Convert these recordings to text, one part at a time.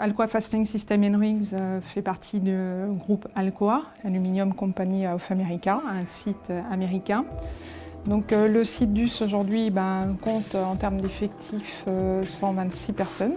Alcoa Fastening System and Rings fait partie du groupe Alcoa, Aluminium Company of America, un site américain. Donc le site DUS aujourd'hui compte en termes d'effectifs 126 personnes.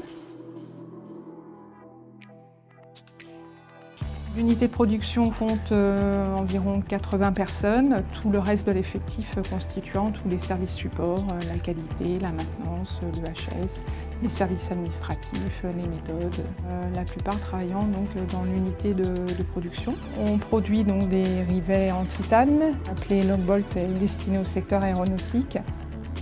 L'unité de production compte environ 80 personnes, tout le reste de l'effectif constituant tous les services supports, la qualité, la maintenance, le HS, les services administratifs, les méthodes, la plupart travaillant donc dans l'unité de production. On produit donc des rivets en titane, appelés Longbolt et destinés au secteur aéronautique.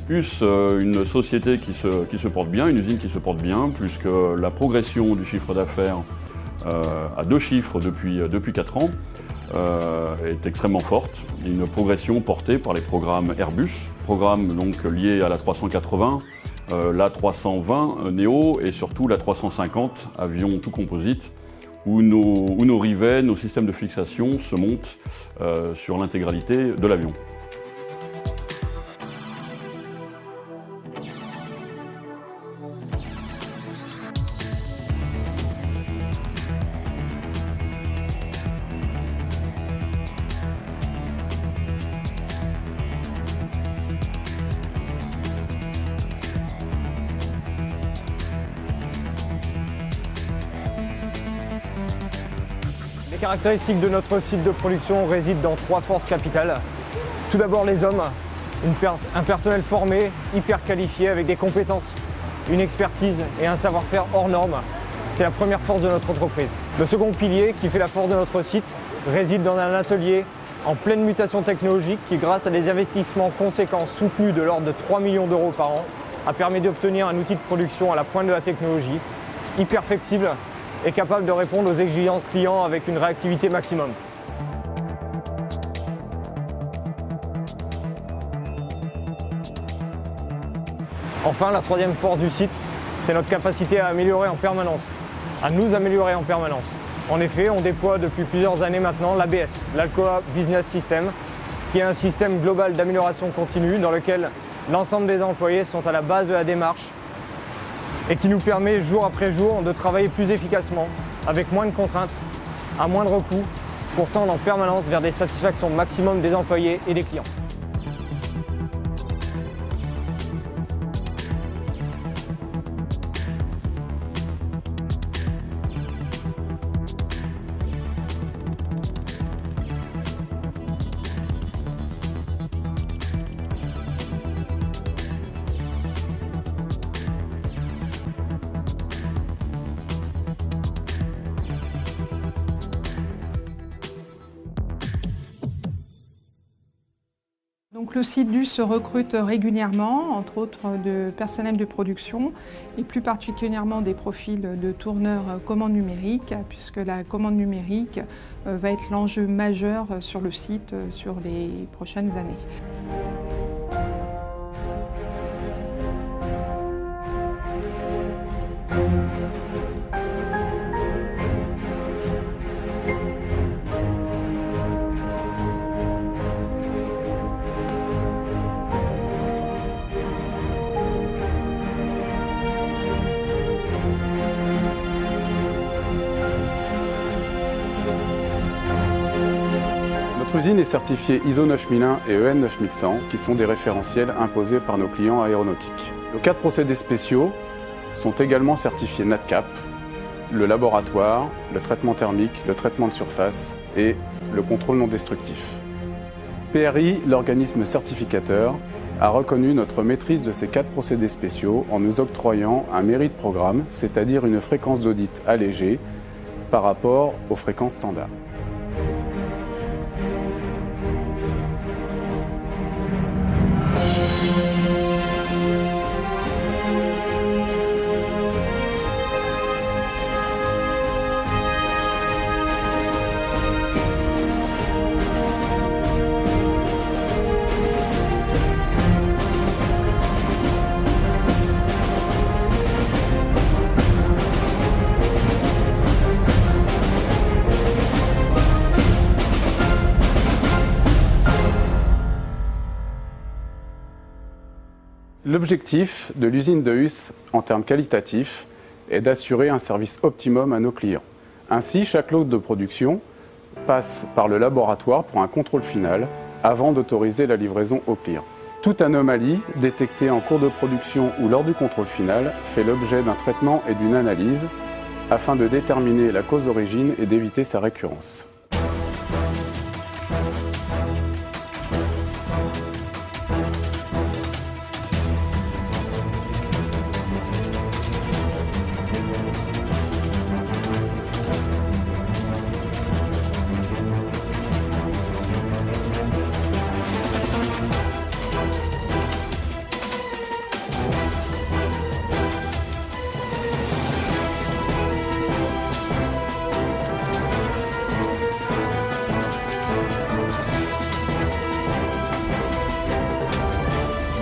DUS, une société qui se porte bien, une usine qui se porte bien, puisque la progression du chiffre d'affaires à 2 chiffres depuis 4 ans est extrêmement forte. Une progression portée par les programmes Airbus, programmes donc liés à la 380, la 320 Neo et surtout la 350 avion tout composite, où nos rivets, nos systèmes de fixation se montent sur l'intégralité de l'avion. Les caractéristiques de notre site de production résident dans 3 forces capitales. Tout d'abord les hommes, un personnel formé, hyper qualifié, avec des compétences, une expertise et un savoir-faire hors norme. C'est la première force de notre entreprise. Le second pilier qui fait la force de notre site réside dans un atelier en pleine mutation technologique qui, grâce à des investissements conséquents soutenus de l'ordre de 3 millions d'euros par an, a permis d'obtenir un outil de production à la pointe de la technologie, hyper flexible et capable de répondre aux exigences clients avec une réactivité maximum. Enfin, la troisième force du site, c'est notre capacité à améliorer en permanence, à nous améliorer en permanence. En effet, on déploie depuis plusieurs années maintenant l'ABS, l'Alcoa Business System, qui est un système global d'amélioration continue dans lequel l'ensemble des employés sont à la base de la démarche et qui nous permet jour après jour de travailler plus efficacement, avec moins de contraintes, à moindre coût, pour tendre en permanence vers des satisfactions maximum des employés et des clients. Donc le site DUS se recrute régulièrement, entre autres de personnel de production et plus particulièrement des profils de tourneurs commande numérique, puisque la commande numérique va être l'enjeu majeur sur le site sur les prochaines années. Notre usine est certifiée ISO 9001 et EN 9100, qui sont des référentiels imposés par nos clients aéronautiques. Nos 4 procédés spéciaux sont également certifiés NADCAP, le laboratoire, le traitement thermique, le traitement de surface et le contrôle non destructif. PRI, l'organisme certificateur, a reconnu notre maîtrise de ces 4 procédés spéciaux en nous octroyant un mérite programme, c'est-à-dire une fréquence d'audit allégée par rapport aux fréquences standards. L'objectif de l'usine de Huss en termes qualitatifs est d'assurer un service optimum à nos clients. Ainsi, chaque lot de production passe par le laboratoire pour un contrôle final avant d'autoriser la livraison au client. Toute anomalie détectée en cours de production ou lors du contrôle final fait l'objet d'un traitement et d'une analyse afin de déterminer la cause d'origine et d'éviter sa récurrence.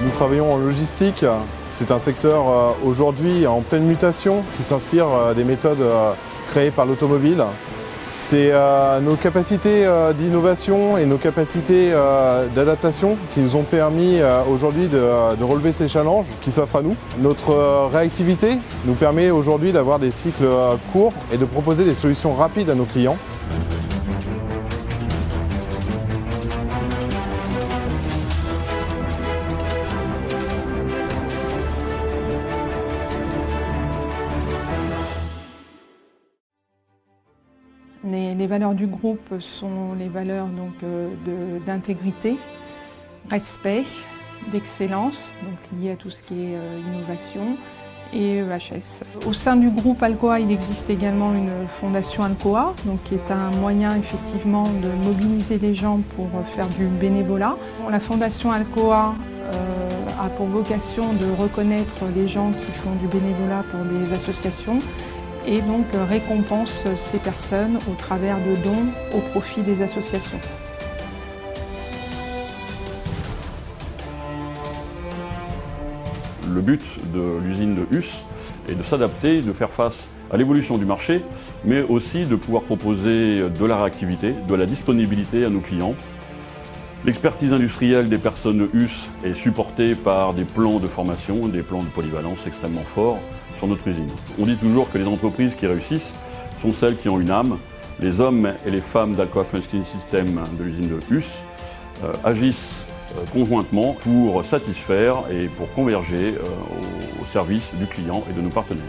Nous travaillons en logistique. C'est un secteur aujourd'hui en pleine mutation qui s'inspire des méthodes créées par l'automobile. C'est nos capacités d'innovation et nos capacités d'adaptation qui nous ont permis aujourd'hui de relever ces challenges qui s'offrent à nous. Notre réactivité nous permet aujourd'hui d'avoir des cycles courts et de proposer des solutions rapides à nos clients. Les valeurs du groupe sont les valeurs d'intégrité, respect, d'excellence, donc liées à tout ce qui est innovation, et EHS. Au sein du groupe Alcoa, il existe également une fondation Alcoa, donc qui est un moyen effectivement de mobiliser les gens pour faire du bénévolat. La fondation Alcoa a pour vocation de reconnaître les gens qui font du bénévolat pour des associations et donc récompense ces personnes au travers de dons au profit des associations. Le but de l'usine de Huss est de s'adapter, de faire face à l'évolution du marché, mais aussi de pouvoir proposer de la réactivité, de la disponibilité à nos clients. L'expertise industrielle des personnes de Huss est supportée par des plans de formation, des plans de polyvalence extrêmement forts sur notre usine. On dit toujours que les entreprises qui réussissent sont celles qui ont une âme. Les hommes et les femmes d'Alcoa Functioning System de l'usine de Huss agissent conjointement pour satisfaire et pour converger au service du client et de nos partenaires.